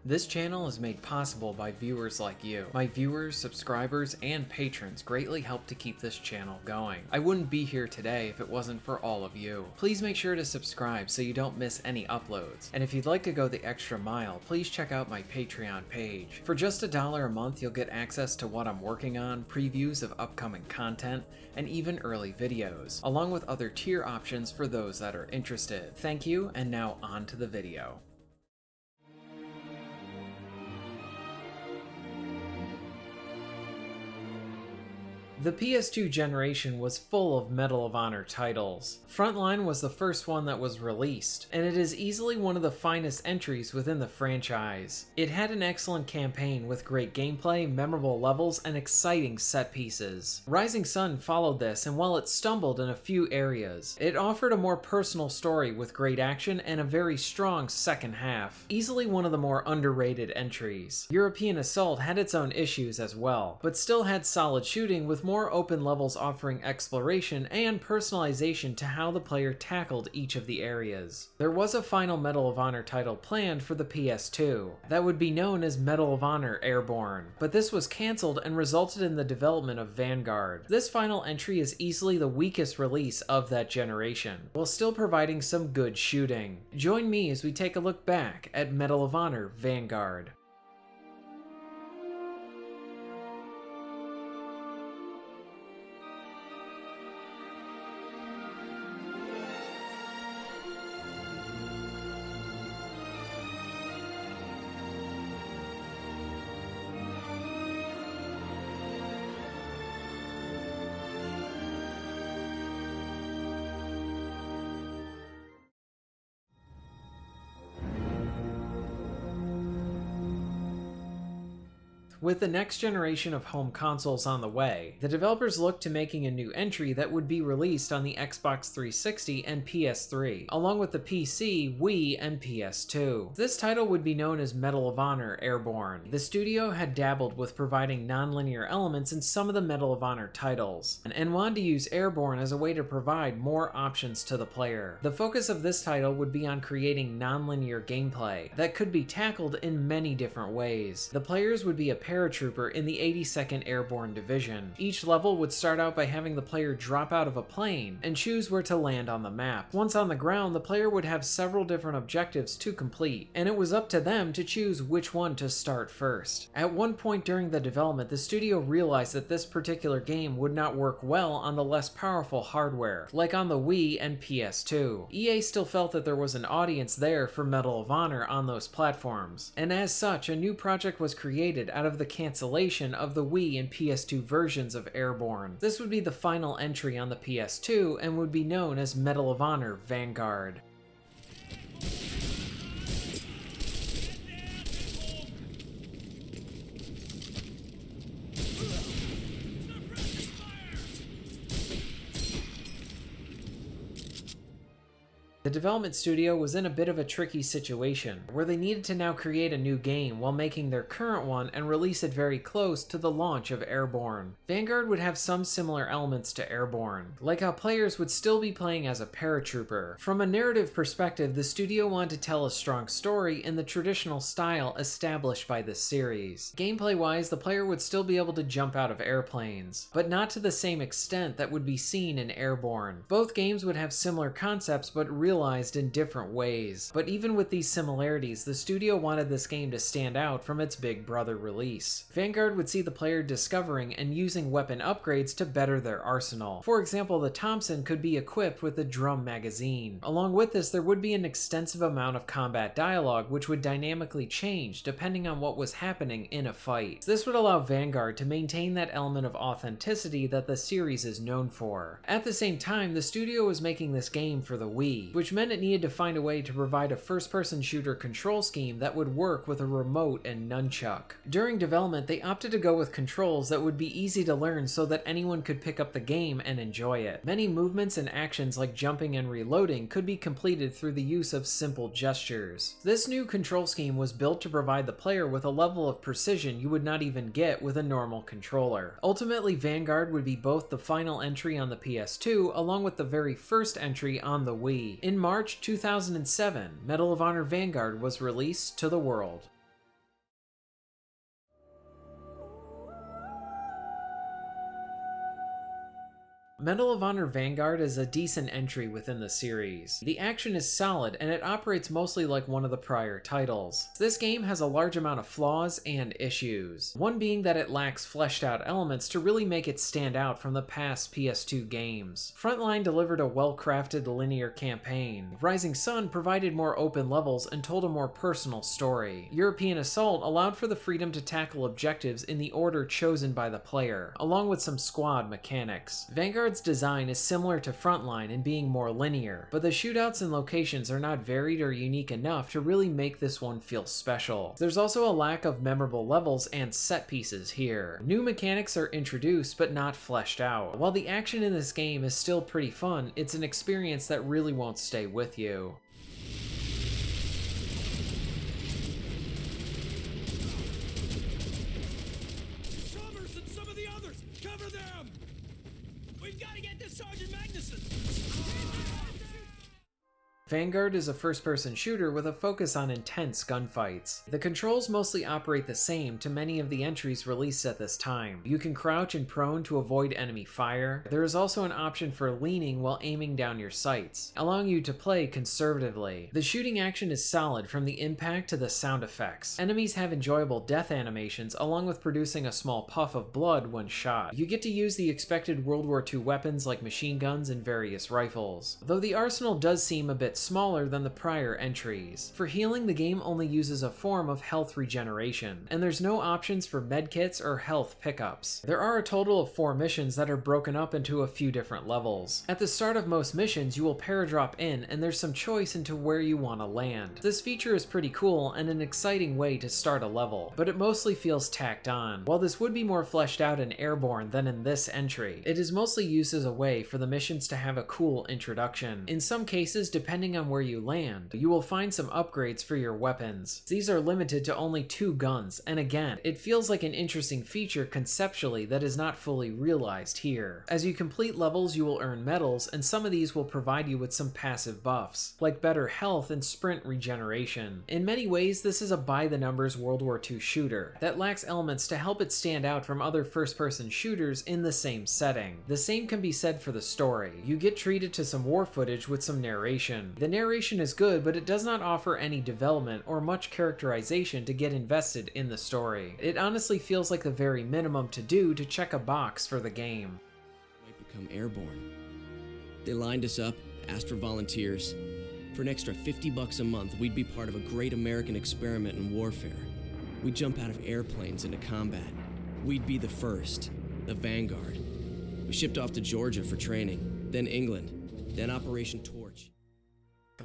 This channel is made possible by viewers like you. My viewers, subscribers, and patrons greatly help to keep this channel going. I wouldn't be here today if it wasn't for all of you. Please make sure to subscribe so you don't miss any uploads. And if you'd like to go the extra mile, please check out my Patreon page. For just $1 a month, you'll get access to what I'm working on, previews of upcoming content, and even early videos, along with other tier options for those that are interested. Thank you, and now on to the video. The PS2 generation was full of Medal of Honor titles. Frontline was the first one that was released, and it is easily one of the finest entries within the franchise. It had an excellent campaign with great gameplay, memorable levels, and exciting set pieces. Rising Sun followed this, and while it stumbled in a few areas, it offered a more personal story with great action and a very strong second half. Easily one of the more underrated entries. European Assault had its own issues as well, but still had solid shooting with more open levels offering exploration and personalization to how the player tackled each of the areas. There was a final Medal of Honor title planned for the PS2 that would be known as Medal of Honor Airborne, but this was cancelled and resulted in the development of Vanguard. This final entry is easily the weakest release of that generation, while still providing some good shooting. Join me as we take a look back at Medal of Honor Vanguard. With the next generation of home consoles on the way, the developers looked to making a new entry that would be released on the Xbox 360 and PS3, along with the PC, Wii, and PS2. This title would be known as Medal of Honor Airborne. The studio had dabbled with providing non-linear elements in some of the Medal of Honor titles, and wanted to use Airborne as a way to provide more options to the player. The focus of this title would be on creating non-linear gameplay that could be tackled in many different ways. The players would be a paratrooper in the 82nd Airborne Division. Each level would start out by having the player drop out of a plane and choose where to land on the map. Once on the ground, the player would have several different objectives to complete, and it was up to them to choose which one to start first. At one point during the development, the studio realized that this particular game would not work well on the less powerful hardware, like on the Wii and PS2. EA still felt that there was an audience there for Medal of Honor on those platforms, and as such, a new project was created out of the cancellation of the Wii and PS2 versions of Airborne. This would be the final entry on the PS2 and would be known as Medal of Honor Vanguard. The development studio was in a bit of a tricky situation, where they needed to now create a new game while making their current one and release it very close to the launch of Airborne. Vanguard would have some similar elements to Airborne, like how players would still be playing as a paratrooper. From a narrative perspective, the studio wanted to tell a strong story in the traditional style established by this series. Gameplay-wise, the player would still be able to jump out of airplanes, but not to the same extent that would be seen in Airborne. Both games would have similar concepts, but realized in different ways. But even with these similarities, the studio wanted this game to stand out from its big brother release. Vanguard would see the player discovering and using weapon upgrades to better their arsenal. For example, the Thompson could be equipped with a drum magazine. Along with this, there would be an extensive amount of combat dialogue which would dynamically change depending on what was happening in a fight. This would allow Vanguard to maintain that element of authenticity that the series is known for. At the same time, the studio was making this game for the Wii, which meant it needed to find a way to provide a first-person shooter control scheme that would work with a remote and nunchuck. During development, they opted to go with controls that would be easy to learn so that anyone could pick up the game and enjoy it. Many movements and actions like jumping and reloading could be completed through the use of simple gestures. This new control scheme was built to provide the player with a level of precision you would not even get with a normal controller. Ultimately, Vanguard would be both the final entry on the PS2 along with the very first entry on the Wii. In March 2007, Medal of Honor Vanguard was released to the world. Medal of Honor Vanguard is a decent entry within the series. The action is solid and it operates mostly like one of the prior titles. This game has a large amount of flaws and issues, one being that it lacks fleshed out elements to really make it stand out from the past PS2 games. Frontline delivered a well-crafted linear campaign. Rising Sun provided more open levels and told a more personal story. European Assault allowed for the freedom to tackle objectives in the order chosen by the player, along with some squad mechanics. Vanguard's design is similar to Frontline in being more linear, but the shootouts and locations are not varied or unique enough to really make this one feel special. There's also a lack of memorable levels and set pieces here. New mechanics are introduced but not fleshed out. While the action in this game is still pretty fun, it's an experience that really won't stay with you. Vanguard is a first-person shooter with a focus on intense gunfights. The controls mostly operate the same to many of the entries released at this time. You can crouch and prone to avoid enemy fire. There is also an option for leaning while aiming down your sights, allowing you to play conservatively. The shooting action is solid from the impact to the sound effects. Enemies have enjoyable death animations along with producing a small puff of blood when shot. You get to use the expected World War II weapons like machine guns and various rifles, though the arsenal does seem a bit smaller than the prior entries. For healing, the game only uses a form of health regeneration, and there's no options for medkits or health pickups. There are a total of 4 missions that are broken up into a few different levels. At the start of most missions, you will paradrop in, and there's some choice into where you want to land. This feature is pretty cool and an exciting way to start a level, but it mostly feels tacked on. While this would be more fleshed out in Airborne than in this entry, it is mostly used as a way for the missions to have a cool introduction. In some cases, depending on where you land, you will find some upgrades for your weapons. These are limited to only 2 guns, and again, it feels like an interesting feature conceptually that is not fully realized here. As you complete levels, you will earn medals, and some of these will provide you with some passive buffs, like better health and sprint regeneration. In many ways, this is a by-the-numbers World War II shooter that lacks elements to help it stand out from other first-person shooters in the same setting. The same can be said for the story. You get treated to some war footage with some narration. The narration is good, but it does not offer any development or much characterization to get invested in the story. It honestly feels like the very minimum to do to check a box for the game. Might become airborne. They lined us up, asked for volunteers. For an extra $50 a month, we'd be part of a great American experiment in warfare. We'd jump out of airplanes into combat. We'd be the first, the Vanguard. We shipped off to Georgia for training, then England, then Operation Torch.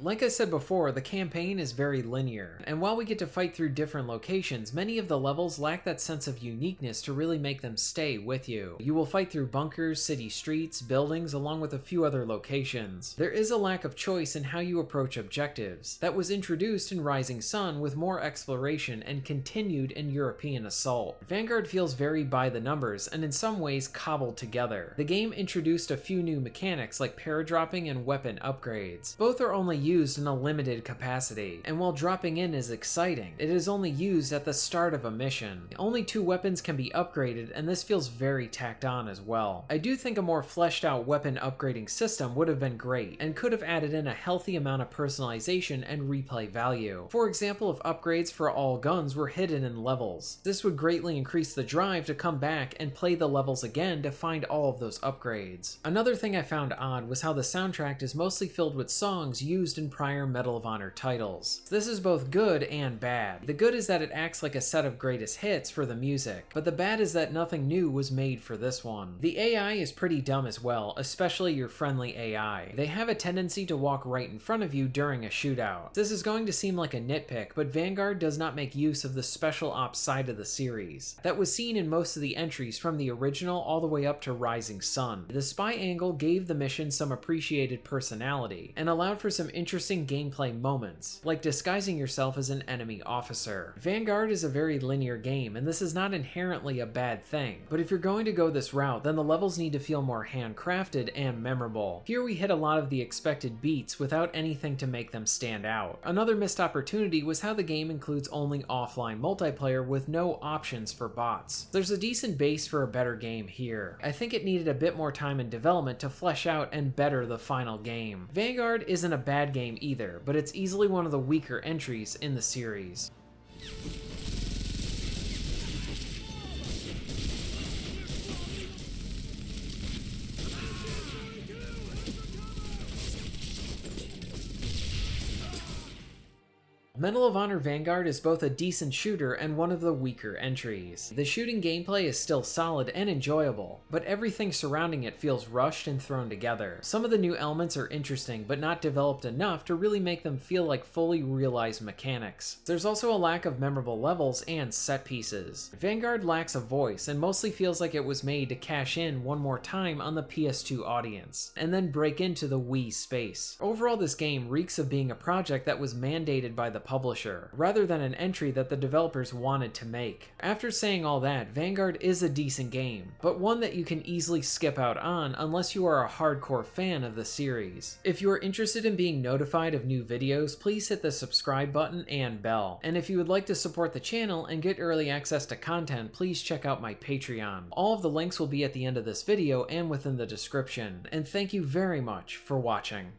Like I said before, the campaign is very linear, and while we get to fight through different locations, many of the levels lack that sense of uniqueness to really make them stay with you. You will fight through bunkers, city streets, buildings, along with a few other locations. There is a lack of choice in how you approach objectives. That was introduced in Rising Sun with more exploration and continued in European Assault. Vanguard feels very by the numbers and in some ways cobbled together. The game introduced a few new mechanics like paradropping and weapon upgrades. Both are only used in a limited capacity, and while dropping in is exciting, it is only used at the start of a mission. Only 2 weapons can be upgraded, and this feels very tacked on as well. I do think a more fleshed out weapon upgrading system would have been great, and could have added in a healthy amount of personalization and replay value. For example, if upgrades for all guns were hidden in levels. This would greatly increase the drive to come back and play the levels again to find all of those upgrades. Another thing I found odd was how the soundtrack is mostly filled with songs used in prior Medal of Honor titles. This is both good and bad. The good is that it acts like a set of greatest hits for the music, but the bad is that nothing new was made for this one. The AI is pretty dumb as well, especially your friendly AI. They have a tendency to walk right in front of you during a shootout. This is going to seem like a nitpick, but Vanguard does not make use of the special ops side of the series. That was seen in most of the entries from the original all the way up to Rising Sun. The spy angle gave the mission some appreciated personality, and allowed for some interesting gameplay moments, like disguising yourself as an enemy officer. Vanguard is a very linear game, and this is not inherently a bad thing, but if you're going to go this route, then the levels need to feel more handcrafted and memorable. Here we hit a lot of the expected beats without anything to make them stand out. Another missed opportunity was how the game includes only offline multiplayer with no options for bots. There's a decent base for a better game here. I think it needed a bit more time in development to flesh out and better the final game. Vanguard isn't a bad game either, but it's easily one of the weaker entries in the series. Medal of Honor Vanguard is both a decent shooter and one of the weaker entries. The shooting gameplay is still solid and enjoyable, but everything surrounding it feels rushed and thrown together. Some of the new elements are interesting, but not developed enough to really make them feel like fully realized mechanics. There's also a lack of memorable levels and set pieces. Vanguard lacks a voice and mostly feels like it was made to cash in one more time on the PS2 audience, and then break into the Wii space. Overall, this game reeks of being a project that was mandated by the publisher, rather than an entry that the developers wanted to make. After saying all that, Vanguard is a decent game, but one that you can easily skip out on unless you are a hardcore fan of the series. If you are interested in being notified of new videos, please hit the subscribe button and bell. And if you would like to support the channel and get early access to content, please check out my Patreon. All of the links will be at the end of this video and within the description. And thank you very much for watching.